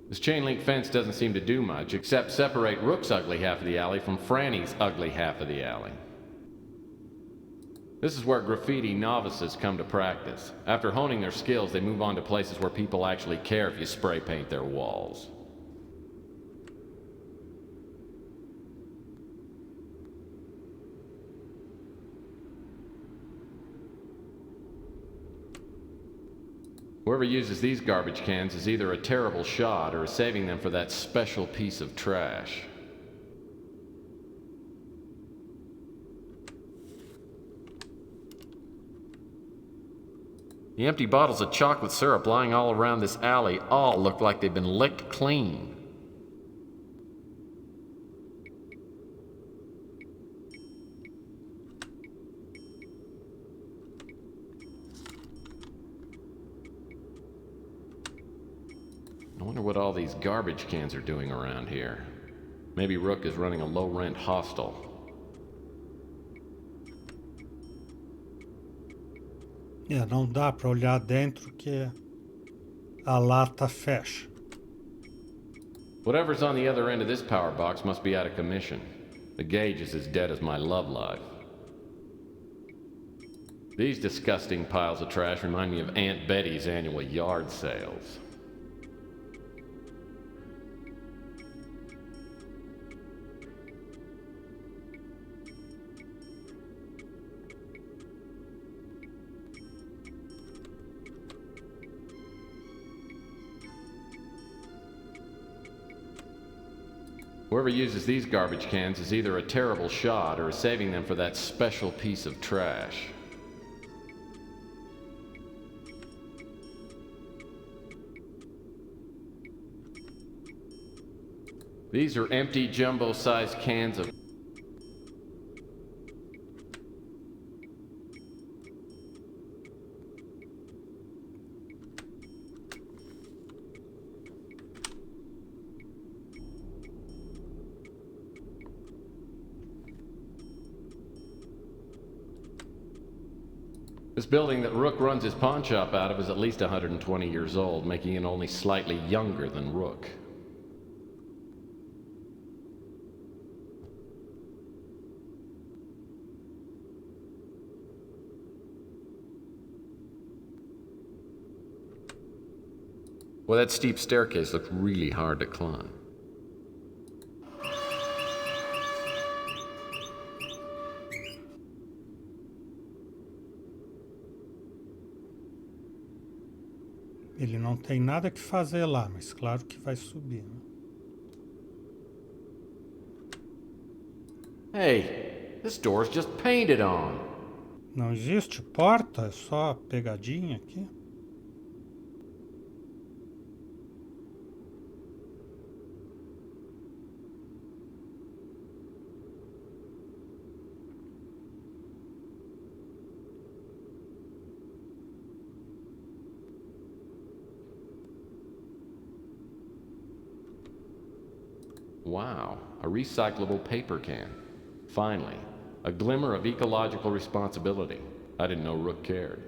This chain link fence doesn't seem to do much, except separate Rook's ugly half of the alley from Franny's ugly half of the alley. This is where graffiti novices come to practice. After honing their skills, they move on to places where people actually care if you spray paint their walls. Whoever uses these garbage cans is either a terrible shot or is saving them for that special piece of trash. The empty bottles of chocolate syrup lying all around this alley all look like they've been licked clean. I wonder what all these garbage cans are doing around here. Maybe Rook is running a low-rent hostel. Não dá para olhar dentro que a lata fecha. Whatever's on the other end of this power box must be out of commission. The gauge is as dead as my love life. These disgusting piles of trash remind me of Aunt Betty's annual yard sales. Whoever uses these garbage cans is either a terrible shot or is saving them for that special piece of trash. These are empty jumbo-sized cans of... This building that Rook runs his pawn shop out of is at least 120 years old, making it only slightly younger than Rook. Well, that steep staircase looked really hard to climb. Ele não tem nada que fazer lá, mas claro que vai subir, né? Hey, this door's just painted on. Não existe porta, é só pegadinha aqui. Wow, a recyclable paper can. Finally, a glimmer of ecological responsibility. I didn't know Rook cared.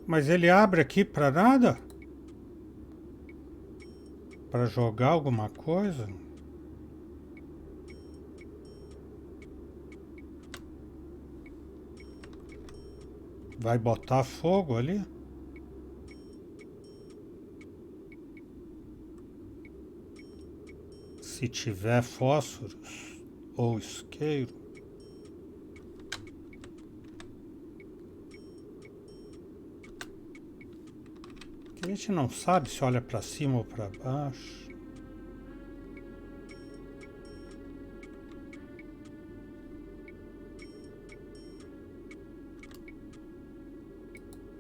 Mas ele abre aqui pra nada? Pra jogar alguma coisa? Vai botar fogo ali? Se tiver fósforos ou isqueiro. A gente não sabe se olha para cima ou para baixo.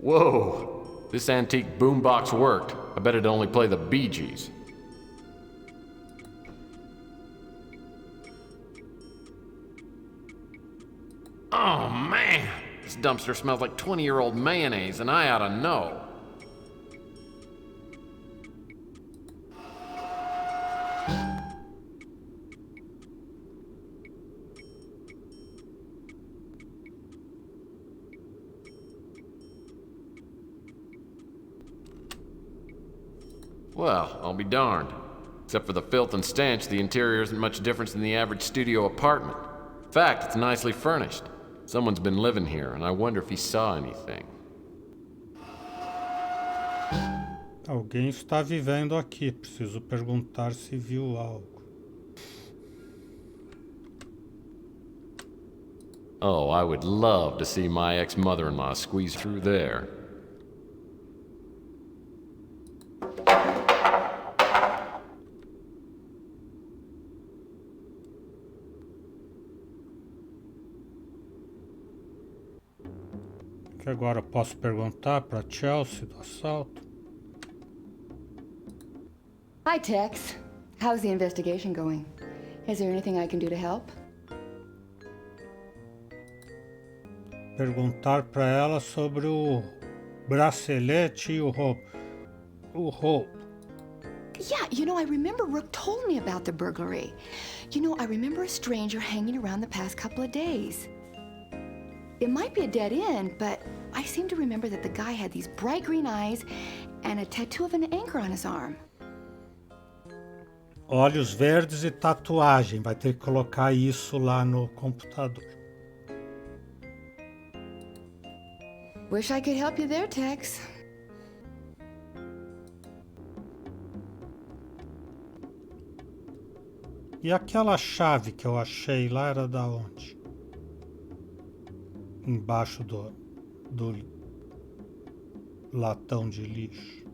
Whoa! This antique boombox worked. I bet it'd only play the Bee Gees. Oh man! This dumpster smells like 20-year-old mayonnaise, and I ought to know. Well, I'll be darned. Except for the filth and stench, the interior isn't much different than the average studio apartment. In fact, it's nicely furnished. Someone's been living here, and I wonder if he saw anything. Alguém está vivendo aqui. Preciso perguntar se viu algo. Oh, I would love to see my ex-mother-in-law squeeze through there. Que agora eu posso perguntar para Chelsea do assalto. Hi, Tex. How's the investigation going? Is there anything I can do to help? Perguntar para ela sobre o bracelete e o roubo. Yeah, you know, I remember Rook told me about the burglary. You know, I remember a stranger hanging around the past couple of days. It might be a dead end, but I seem to remember that the guy had these bright green eyes and a tattoo of an anchor on his arm. Olhos verdes e tatuagem. Vai ter que colocar isso lá no computador. Wish I could help you there, Tex. E aquela chave que eu achei lá era da onde? Embaixo do latão de lixo.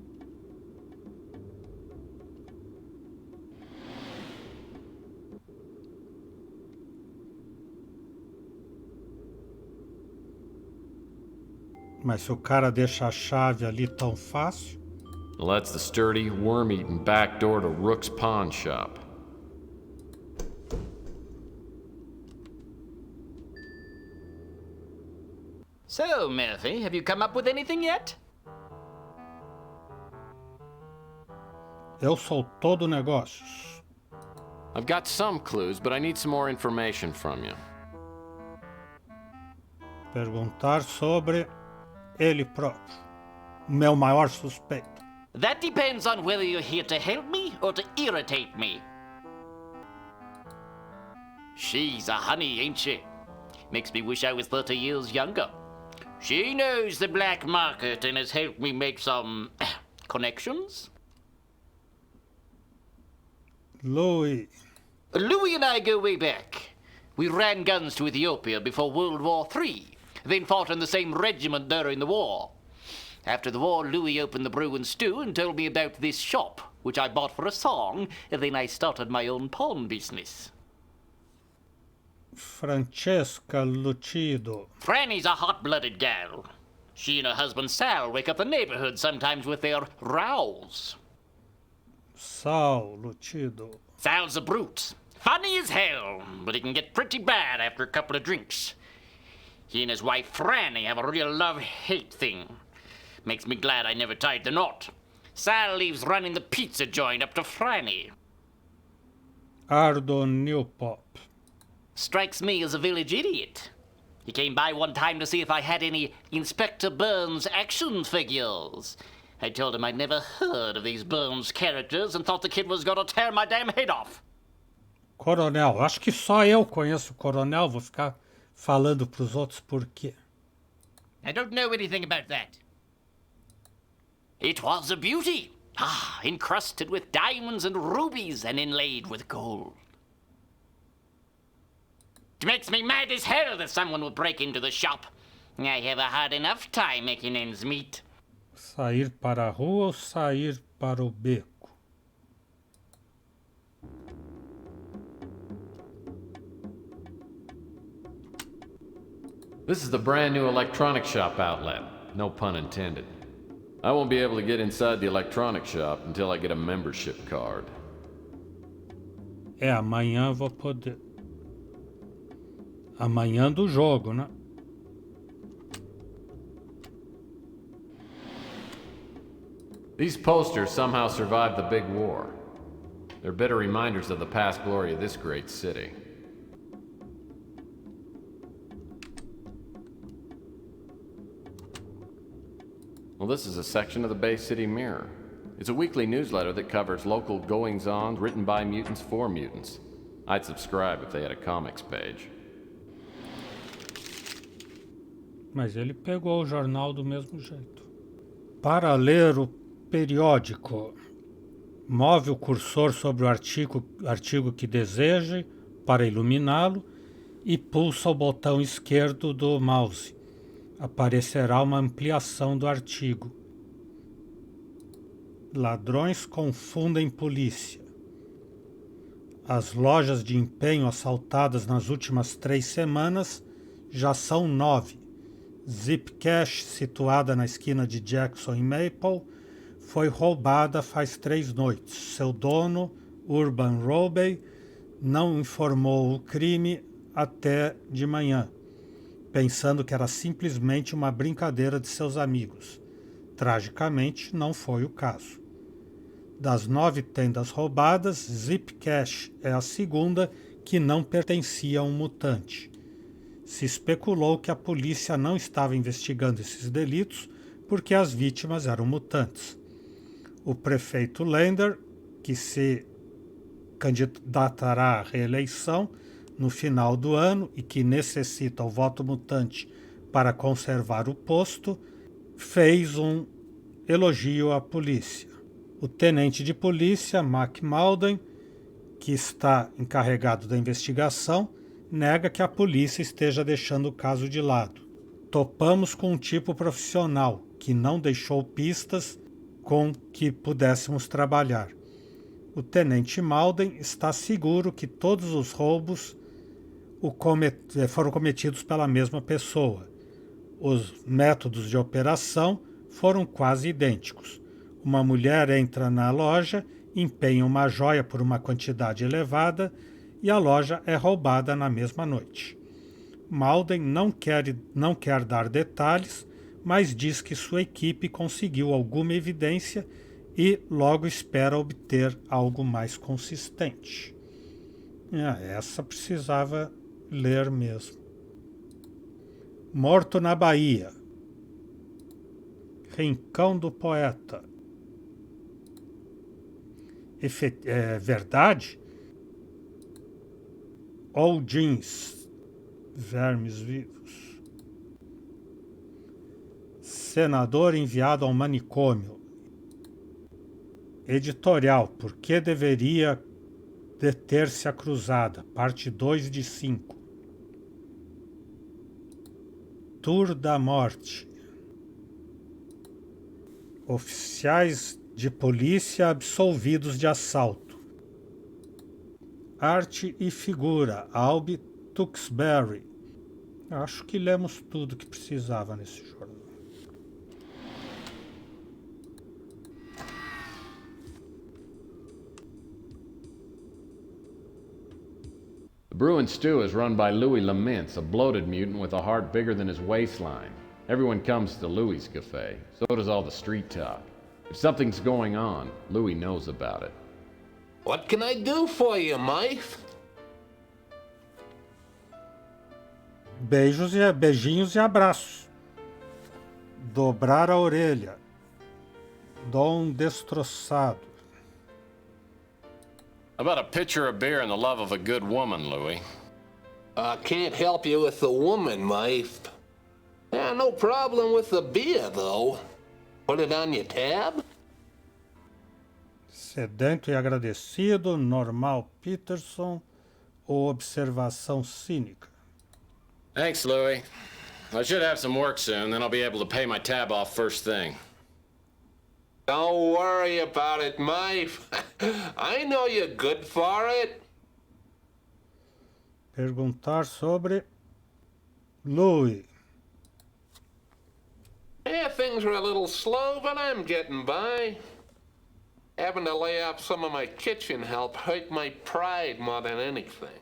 Mas se o cara deixa a chave ali tão fácil... Well, that's the sturdy, worm-eaten back door to Rook's pawn shop. So, Murphy, have you come up with anything yet? Eu sou todo negócios. I've got some clues, but I need some more information from you. Perguntar sobre ele próprio. O meu maior suspeito. That depends on whether you're here to help me or to irritate me. She's a honey, ain't she? Makes me wish I was 30 years younger. She knows the black market and has helped me make some connections. Louis. Louis and I go way back. We ran guns to Ethiopia before World War III, then fought in the same regiment during the war. After the war, Louis opened the Brew and Stew and told me about this shop, which I bought for a song, and then I started my own pawn business. Francesca Lucido. Franny's a hot-blooded gal. She and her husband Sal wake up the neighborhood sometimes with their rows. Sal Lucido. Sal's a brute. Funny as hell, but he can get pretty bad after a couple of drinks. He and his wife Franny have a real love-hate thing. Makes me glad I never tied the knot. Sal leaves running the pizza joint up to Franny. Ardo Newpop. Strikes me as a village idiot. He came by one time to see if I had any Inspector Burns action figures. I told him I'd never heard of these Burns characters and thought the kid was gonna tear my damn head off. Coronel. Acho que só eu conheço o Coronel. Vou ficar falando pros outros por quê. I don't know anything about that. It was a beauty. Encrusted with diamonds and rubies and inlaid with gold. It makes me mad as hell that someone would break into the shop. I have a hard enough time making ends meet. Sair para a rua ou sair para o beco? This is the brand new electronic shop outlet. No pun intended. I won't be able to get inside the electronic shop until I get a membership card. Amanhã eu vou poder. Amanhã do jogo, né? These posters somehow survived the big war. They're bitter reminders of the past glory of this great city. Well, this is a section of the Bay City Mirror. It's a weekly newsletter that covers local goings-on written by mutants for mutants. I'd subscribe if they had a comics page. Mas ele pegou o jornal do mesmo jeito. Para ler o periódico, move o cursor sobre o artigo que deseje para iluminá-lo e pulsa o botão esquerdo do mouse. Aparecerá uma ampliação do artigo. Ladrões confundem polícia. As lojas de empenho assaltadas nas últimas 3 semanas já são 9. Zipcash, situada na esquina de Jackson e Maple, foi roubada faz 3 noites. Seu dono, Urban Roby, não informou o crime até de manhã, pensando que era simplesmente uma brincadeira de seus amigos. Tragicamente, não foi o caso. Das 9 tendas roubadas, Zip Cash é a segunda que não pertencia a um mutante. Se especulou que a polícia não estava investigando esses delitos porque as vítimas eram mutantes. O prefeito Lander, que se candidatará à reeleição no final do ano e que necessita o voto mutante para conservar o posto, fez um elogio à polícia. O tenente de polícia, Mac Malden, que está encarregado da investigação, nega que a polícia esteja deixando o caso de lado. Topamos com um tipo profissional que não deixou pistas com que pudéssemos trabalhar. O tenente Malden está seguro que todos os roubos foram cometidos pela mesma pessoa. Os métodos de operação foram quase idênticos. Uma mulher entra na loja, empenha uma joia por uma quantidade elevada e a loja é roubada na mesma noite. Malden não quer dar detalhes, mas diz que sua equipe conseguiu alguma evidência e logo espera obter algo mais consistente. Essa precisava ler mesmo. Morto na Bahia. Rincão do Poeta. É verdade? All Jeans. Vermes vivos. Senador enviado ao manicômio. Editorial. Por que deveria deter-se a cruzada? Parte 2 de 5. Tour da Morte. Oficiais de polícia absolvidos de assalto. Arte e figura, Albi Tewksbury. Acho que lemos tudo que precisava nesse jornal. The brew and stew is run by Louis Lamintz, a bloated mutant with a heart bigger than his waistline. Everyone comes to Louis' cafe. So does all the street talk. If something's going on, Louis knows about it. What can I do for you, Mike? Beijinhos e abraços. Dobrar a orelha. Dom destroçado. How about a pitcher of beer and the love of a good woman, Louis? I can't help you with the woman, Mike. Yeah, no problem with the beer, though. Put it on your tab? Sedento e agradecido, normal Peterson ou observação cínica? Thanks, Louis. I should have some work soon, then I'll be able to pay my tab off first thing. Don't worry about it, Mike. I know you're good for it. Perguntar sobre Louis. Yeah, things are a little slow, but I'm getting by. Having to lay off some of my kitchen help hurt my pride more than anything.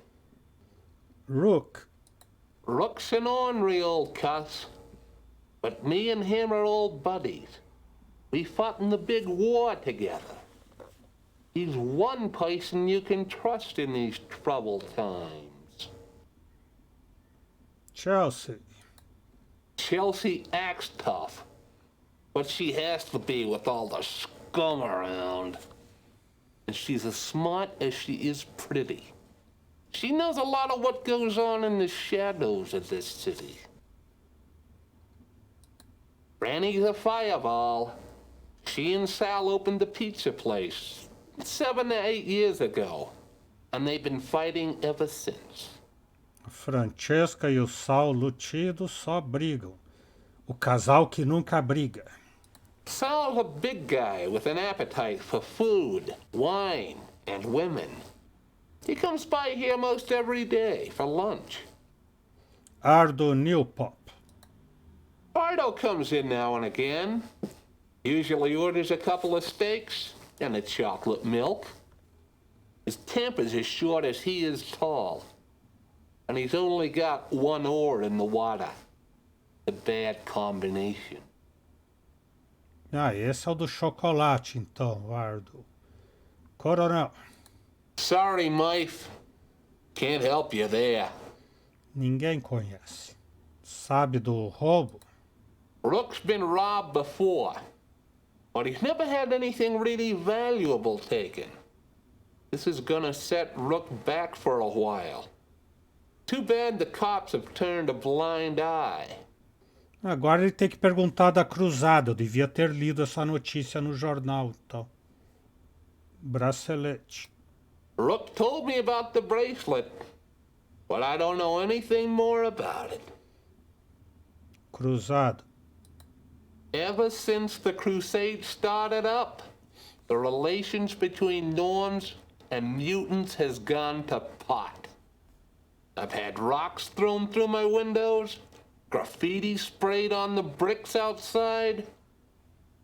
Rook. Rook's an ornery old cuss, but me and him are old buddies. We fought in the big war together. He's one person you can trust in these troubled times. Chelsea. Chelsea acts tough, but she has to be with all the scum around. And she's as smart as she is pretty. She knows a lot of what goes on in the shadows of this city. Granny's a fireball. She and Sal opened a pizza place 7 to 8 years ago, and they've been fighting ever since. Francesca e o Sal Lutido só brigam. O casal que nunca briga. Sal's a big guy with an appetite for food, wine, and women. He comes by here most every day for lunch. Ardo Newpop. Ardo comes in now and again. Usually orders a couple of steaks and a chocolate milk. His temper's as short as he is tall. And he's only got one oar in the water. A bad combination. Esse é o do chocolate, então, Ardo. Coronel. Sorry, Murphy. Can't help you there. Ninguém conhece. Sabe do roubo? Rook's been robbed before, but he's never had anything really valuable taken. This is gonna set Rook back for a while. Too bad the cops have turned a blind eye. Agora ele tem que perguntar da cruzada. Eu devia ter lido essa notícia no jornal, então. Bracelete. Rook told me about the bracelet, but I don't know anything more about it. Cruzada. Ever since the crusade started up, the relations between norms and mutants has gone to pot. I've had rocks thrown through my windows, graffiti sprayed on the bricks outside.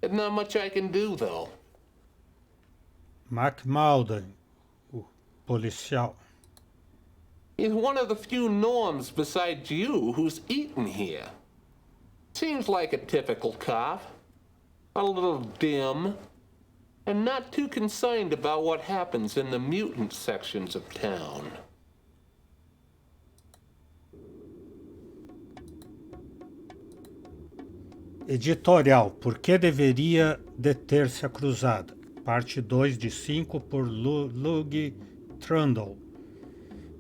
There's not much I can do, though. McMalden, o policial. He's one of the few norms besides you who's eaten here. Seems like a typical cop. A little dim, and not too concerned about what happens in the mutant sections of town. Editorial. Por que deveria deter-se a cruzada? Parte 2 de 5 por Lug Trundle.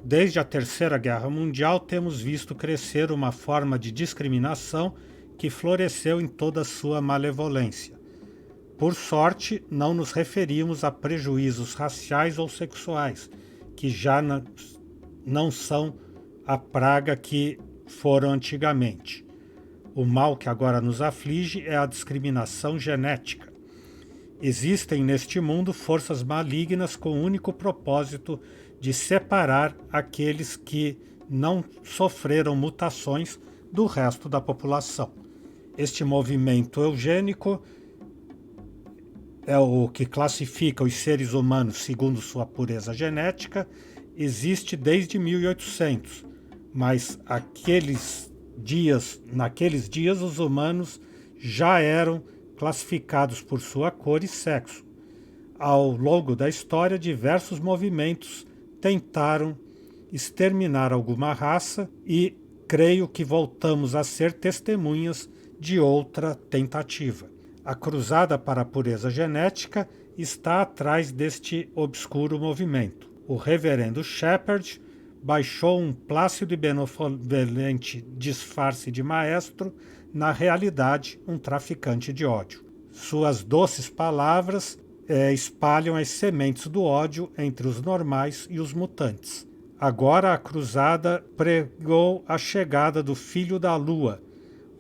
Desde a Terceira Guerra Mundial temos visto crescer uma forma de discriminação que floresceu em toda sua malevolência. Por sorte, não nos referimos a prejuízos raciais ou sexuais, que já não são a praga que foram antigamente. O mal que agora nos aflige é a discriminação genética. Existem neste mundo forças malignas com o único propósito de separar aqueles que não sofreram mutações do resto da população. Este movimento eugênico é o que classifica os seres humanos segundo sua pureza genética, existe desde 1800, mas naqueles dias os humanos já eram classificados por sua cor e sexo. Ao longo da história, diversos movimentos tentaram exterminar alguma raça e creio que voltamos a ser testemunhas de outra tentativa. A cruzada para a pureza genética está atrás deste obscuro movimento. O reverendo Shepard baixou um plácido e benevolente disfarce de maestro, na realidade um traficante de ódio. Suas doces palavras espalham as sementes do ódio entre os normais e os mutantes. Agora a cruzada pregou a chegada do Filho da Lua,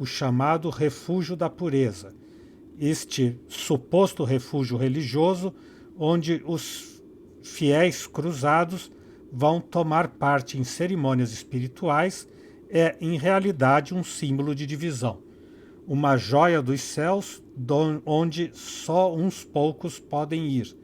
o chamado refúgio da pureza. Este suposto refúgio religioso, onde os fiéis cruzados vão tomar parte em cerimônias espirituais, é em realidade um símbolo de divisão. Uma joia dos céus, onde só uns poucos podem ir,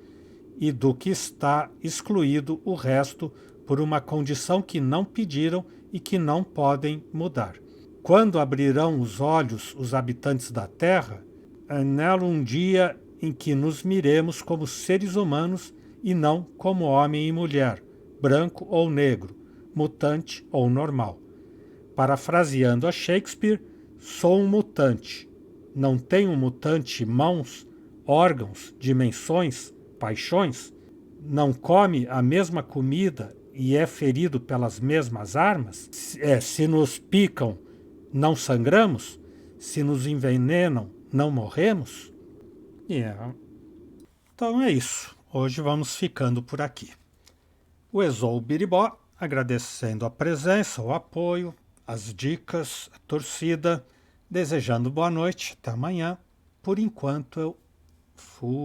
e do que está excluído o resto por uma condição que não pediram e que não podem mudar. Quando abrirão os olhos os habitantes da Terra, anelo um dia em que nos miremos como seres humanos e não como homem e mulher, branco ou negro, mutante ou normal. Parafraseando a Shakespeare, sou um mutante. Não tem um mutante mãos, órgãos, dimensões, paixões? Não come a mesma comida e é ferido pelas mesmas armas? Se nos picam, não sangramos? Se nos envenenam, não morremos? Então é isso. Hoje vamos ficando por aqui. O Exou Biribó, agradecendo a presença, o apoio, as dicas, a torcida, desejando boa noite, até amanhã. Por enquanto eu fui.